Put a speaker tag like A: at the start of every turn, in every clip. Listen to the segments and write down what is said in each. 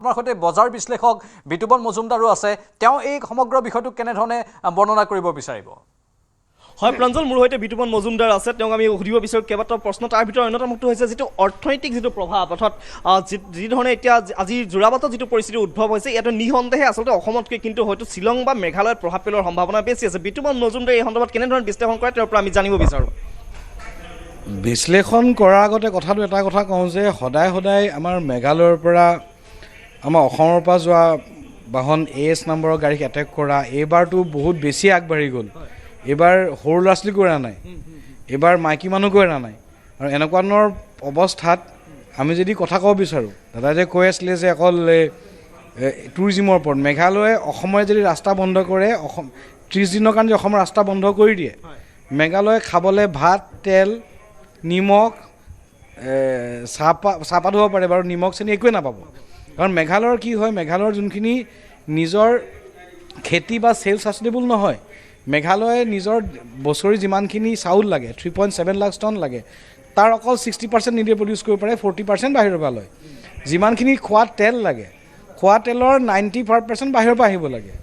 A: আমাৰ সৈতে বজাৰ বিশ্লেষক বিতুপন মজুমদাৰো আছে। তেওঁ এই সমগ্ৰ বিষয়টো কেনেধৰণে বৰ্ণনা কৰিব বিচাৰিব?
B: হয় প্ৰাঞ্জল, মোৰ সৈতে বিতুপন মজুমদাৰ আছে। তেওঁক আমি সুধিব বিচাৰোঁ কেইবাটাও প্ৰশ্ন। তাৰ ভিতৰত অন্যতমটো হৈছে যিটো অৰ্থনৈতিক যিটো প্ৰভাৱ, অৰ্থাৎ যি ধৰণে এতিয়া আজি যোৰাবাটত যিটো পৰিস্থিতি উদ্ভৱ হৈছে, ইয়াতে নিঃসন্দেহে আচলতে অসমতকৈ কিন্তু হয়তো শ্বিলং বা মেঘালয়ত প্ৰভাৱ পেলোৱাৰ সম্ভাৱনা বেছি আছে। বিতুপন মজুমদাৰে এই সন্দৰ্ভত কেনেধৰণে বিশ্লেষণ কৰে তেওঁৰ পৰা আমি জানিব বিচাৰোঁ।
C: বিশ্লেষণ কৰাৰ আগতে কথাটো এটা কথা কওঁ যে সদায় আমাৰ মেঘালয়ৰ পৰা আমাৰ অসমৰ পৰা যোৱা বাহন AS নম্বৰৰ গাড়ীক এটেক কৰা এইবাৰটো বহুত বেছি আগবাঢ়ি গ'ল। এইবাৰ সৰু ল'ৰা ছোৱালীকো এৰা নাই, এইবাৰ মাইকী মানুহকো এৰা নাই। আৰু এনেকুৱা ধৰণৰ অৱস্থাত আমি যদি কথা ক'ব বিচাৰোঁ, দাদাই যে কৈ আছিলে যে অকল টুৰিজিমৰ ওপৰত মেঘালয়ে অসমে যদি ৰাস্তা বন্ধ কৰে, 30 দিনৰ কাৰণে যদি অসমৰ ৰাস্তা বন্ধ কৰি দিয়ে, মেঘালয়ে খাবলৈ ভাত, তেল, নিমখ, চাহপাত হ'ব পাৰে বাৰু, নিমখ চেনি একোৱে নাপাব। কাৰণ মেঘালয়ৰ কি হয়, মেঘালয়ৰ যোনখিনি নিজৰ খেতি বা চেল ছাষ্টেনেবল নহয়, মেঘালয়ে নিজৰ বছৰি যিমানখিনি চাউল লাগে 3.7 লাখ টন লাগে, তাৰ অকল 60% নিজে প্ৰডিউচ কৰিব পাৰে, 40% বাহিৰৰ পৰা লয়। যিমানখিনি খোৱা তেল লাগে, খোৱা তেলৰ 95% বাহিৰৰ পৰা আহিব লাগে।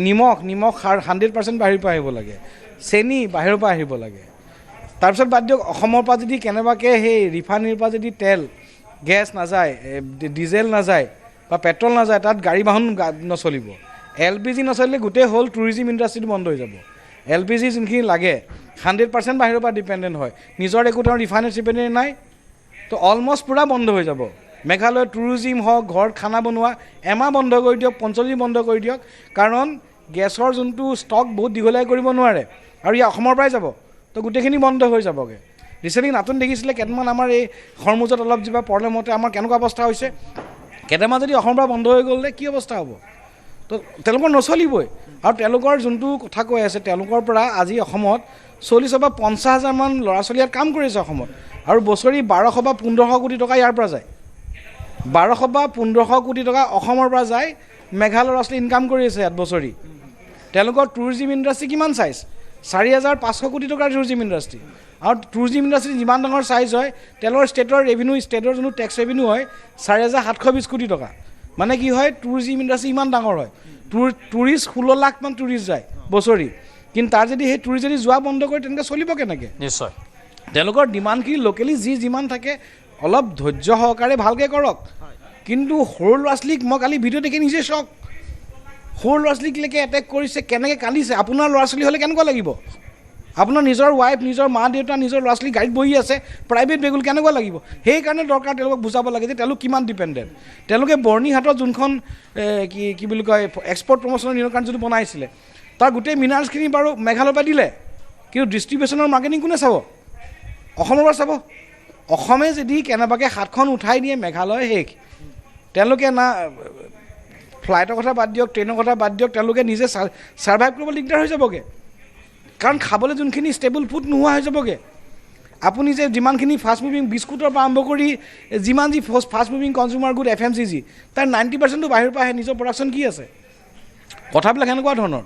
C: নিমখ 100% বাহিৰৰ পৰা আহিব লাগে। চেনি বাহিৰৰ পৰা আহিব লাগে। তাৰপিছত বাদ দিয়ক, অসমৰ পৰা যদি কেনেবাকৈ সেই ৰিফাইনেৰীৰ পৰা যদি তেল, গেছ নাযায়, ডিজেল নাযায় বা পেট্ৰল নাযায়, তাত গাড়ী বাহন নচলিব। LPG নচলিলে গোটেই হ'ল টুৰিজিম ইণ্ডাষ্ট্ৰিটো বন্ধ হৈ যাব। LPG যোনখিনি লাগে 100% বাহিৰৰ পৰা ডিপেণ্ডেণ্ট হয়, নিজৰ একো ধৰণৰ ৰিফাইনেৰী নাই, তো অলমষ্ট পূৰা বন্ধ হৈ যাব। মেঘালয়ৰ টুৰিজিম হওক, ঘৰত খানা বনোৱা এমাহ বন্ধ কৰি দিয়ক, 45 দিন বন্ধ কৰি দিয়ক, কাৰণ গেছৰ যোনটো ষ্টক বহুত দীঘলীয়া কৰিব নোৱাৰে আৰু ইয়াৰ অসমৰ পৰাই যাব, তো গোটেইখিনি বন্ধ হৈ যাবগৈ। ৰিচেণ্টলি নাতুন দেখিছিলে কেইটামান আমাৰ এই হৰমুজত অলপ যিবা প্ৰব্লেম হওঁতে আমাৰ কেনেকুৱা অৱস্থা হৈছে, কেইটামান যদি অসমৰ পৰা বন্ধ হৈ গ'লে কি অৱস্থা হ'ব, তো তেওঁলোকৰ নচলিবই। আৰু তেওঁলোকৰ যোনটো কথা কৈ আছে, তেওঁলোকৰ পৰা আজি অসমত 40 বা 50 হাজাৰমান ল'ৰা ছোৱালী ইয়াত কাম কৰিছে অসমত, আৰু বছৰি 1200 বা 1500 কোটি টকা ইয়াৰ পৰা যায়। 1200 বা 1500 কোটি টকা অসমৰ পৰা যায়, মেঘালয়ৰ ল'ৰা ছোৱালী ইনকাম কৰি আছে ইয়াত বছৰি। তেওঁলোকৰ টুৰিজিম ইণ্ডাষ্ট্ৰি কিমান চাইজ, 4500 কোটি টকাৰ টুৰিজিম ইণ্ডাষ্ট্ৰি। আৰু টুৰিজিম ইণ্ডাষ্ট্ৰি যিমান ডাঙৰ চাইজ হয়, তেওঁলোকৰ ষ্টেটৰ যোনটো টেক্স ৰেভিনিউ হয় 4720 কোটি টকা। মানে কি হয়, টুৰিজিম ইণ্ডাষ্ট্ৰি ইমান ডাঙৰ হয়, টুৰিষ্ট 16 লাখমান টুৰিষ্ট যায় বছৰি। কিন্তু তাৰ যদি সেই টুৰিষ্ট যদি যোৱা বন্ধ কৰে, তেনেকৈ চলিব কেনেকৈ?
A: নিশ্চয়
C: তেওঁলোকৰ ডিমাণ্ডখিনি লোকেলি যিমান থাকে অলপ ধৈৰ্য সহকাৰে ভালকৈ কৰক। কিন্তু সৰু ল'ৰা ছোৱালীক মই কালি ভিডিঅ' দেখি নিজে চক, সৰু ল'ৰা ছোৱালীকলৈকে এটেক কৰিছে, কেনেকৈ কান্দিছে। আপোনাৰ ল'ৰা ছোৱালী হ'লে কেনেকুৱা লাগিব? আপোনাৰ নিজৰ ৱাইফ, নিজৰ মা দেউতা, নিজৰ ল'ৰা ছোৱালী গাড়ীত বহি আছে, প্ৰাইভেট ভেহিকুল, কেনেকুৱা লাগিব? সেইকাৰণে দৰকাৰ তেওঁলোকক বুজাব লাগে যে তেওঁলোক কিমান ডিপেণ্ডেণ্ট। তেওঁলোকে বৰ্ণিহাটত যোনখন কি বুলি কয় এক্সপৰ্ট প্ৰমোশ্যনৰ নিয়মৰ কাৰণে যোনটো বনাইছিলে, তাৰ গোটেই মিনাৰেলছখিনি বাৰু মেঘালয়ৰ পৰা দিলে, কিন্তু ডিষ্ট্ৰিবিউশ্যনৰ মাৰ্কেটিং কোনে চাব? অসমৰ পৰা চাব। অসমে যদি কেনেবাকৈ হাতখন উঠাই দিয়ে, মেঘালয় শেষ। তেওঁলোকে না ফ্লাইটৰ কথা বাদ দিয়ক, ট্ৰেইনৰ কথা বাদ দিয়ক, তেওঁলোকে নিজে ছাৰ্ভাইভ কৰিবলৈ দিগদাৰ হৈ যাবগৈ, কাৰণ খাবলৈ যোনখিনি ষ্টেবল ফুড নোহোৱা হৈ যাবগৈ। আপুনি যে যিমানখিনি ফাষ্ট মুভিং বিস্কুটৰ পৰা আৰম্ভ কৰি যিমান যি fast moving consumer good FMCG, তাৰ 90%টো বাহিৰৰ পৰা আহে। নিজৰ প্ৰডাকশ্যন কি আছে? কথাবিলাক সেনেকুৱা ধৰণৰ।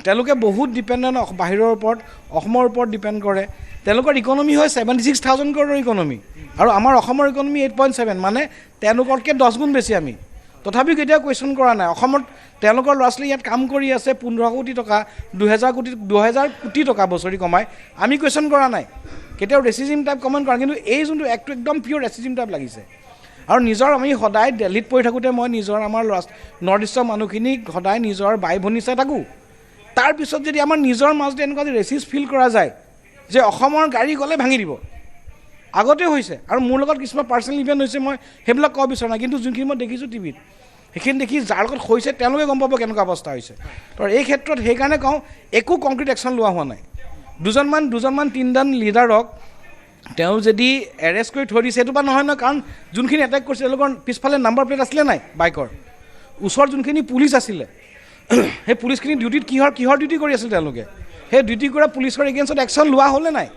C: তেওঁলোকে বহুত ডিপেণ্ডেণ্ট বাহিৰৰ ওপৰত, অসমৰ ওপৰত ডিপেণ্ড কৰে। তেওঁলোকৰ ইকনমি হয় 76,000 crore ইকনমি, আৰু আমাৰ অসমৰ ইকনমি 8.7, মানে তেওঁলোকতকৈ 10 গুণ বেছি আমি। তথাপিও কেতিয়াও কুৱেশ্যন কৰা নাই। অসমত তেওঁলোকৰ ল'ৰা ছোৱালী ইয়াত কাম কৰি আছে, 1500 কোটি টকা, 2000 কোটি টকা বছৰি কমাই, আমি কুৱেশ্যন কৰা নাই, কেতিয়াও ৰেচিজিম টাইপ কমেণ্ট কৰা। কিন্তু এই যোনটো এক্টটো একদম পিয়'ৰ ৰেচিজিম টাইপ লাগিছে। আৰু আমি সদায় দিল্লীত পঢ়ি থাকোঁতে মই আমাৰ নৰ্থ ইষ্টৰ মানুহখিনিক সদায় নিজৰ বাই ভনী চাই থাকোঁ। তাৰপিছত যদি আমাৰ নিজৰ মাজতে এনেকুৱা যে ৰেচিজ ফিল কৰা যায় যে অসমৰ গাড়ী গ'লে ভাঙি দিব, আগতে হৈছে, আৰু মোৰ লগত কিছুমান পাৰ্চনেল ইভেণ্ট হৈছে, মই সেইবিলাক ক'ব বিচৰা নাই। কিন্তু যোনখিনি মই দেখিছোঁ টিভিত, সেইখিনি দেখি যাৰ লগত হৈছে তেওঁলোকে গম পাব কেনেকুৱা অৱস্থা হৈছে। তো এই ক্ষেত্ৰত সেইকাৰণে কওঁ, একো কংক্ৰিট একশ্যন লোৱা হোৱা নাই। দুজনমান 3জন লিডাৰক তেওঁ যদি এৰেষ্ট কৰি থৈ দিছে, সেইটো বা নহয়, কাৰণ যোনখিনি এটেক কৰিছে তেওঁলোকৰ পিছফালে নাম্বাৰ প্লেট আছিলে নাই বাইকৰ, ওচৰত যোনখিনি পুলিচ আছিলে, সেই পুলিচখিনি ডিউটিত কিহৰ ডিউটি কৰি আছিল তেওঁলোকে? সেই ডিউটি কৰা পুলিচৰ এগেইনষ্টত একশ্যন লোৱা হ'লে নাই?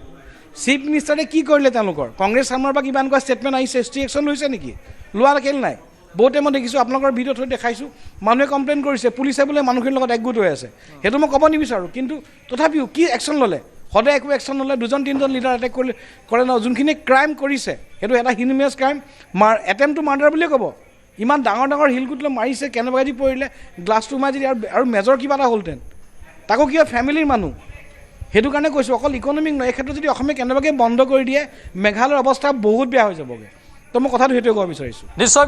C: চিফ মিনিষ্টাৰে কি কৰিলে? তেওঁলোকৰ কংগ্ৰেছ চাৰ্মাৰ পৰা কিবা এনেকুৱা ষ্টেটমেণ্ট আহিছে, ST একশ্যন লৈছে নেকি? লোৱা কেলে নাই? বহুতে মই দেখিছোঁ, আপোনালোকৰ ভিডিঅ'ত থৈ দেখাইছোঁ, মানুহে কমপ্লেইন কৰিছে পুলিচে বোলে মানুহখিনিৰ লগত একগোট হৈ আছে। সেইটো মই ক'ব নিবিচাৰোঁ, কিন্তু তথাপিও কি একশ্যন ল'লে? সদায় একো একশ্যন নলয়। 2-3জন লিডাৰ এটেক কৰে ন, যোনখিনি ক্ৰাইম কৰিছে সেইটো এটা হিউমেনিয়াছ ক্ৰাইম, এটেম্প টু মাৰ্ডাৰ বুলিয়ে ক'ব। ইমান ডাঙৰ ডাঙৰ শিলগুটিলৈ মাৰিছে, কেনেবাকৈ যদি পৰিলে গ্লাছটো সোমাই যদি আৰু মেজৰ কিবা এটা হ'লহেঁতেন, তাকো কিবা ফেমিলিৰ মানুহ। সেইটো কাৰণে কৈছোঁ, অকল ইকনমিক নহয়, এই ক্ষেত্ৰত যদি অসমে কেনেবাকৈ বন্ধ কৰি দিয়ে মেঘালয়ৰ অৱস্থা বহুত বেয়া হৈ যাবগৈ। তো মই কথাটো সেইটোৱে ক'ব বিচাৰিছোঁ।
A: নিশ্চয়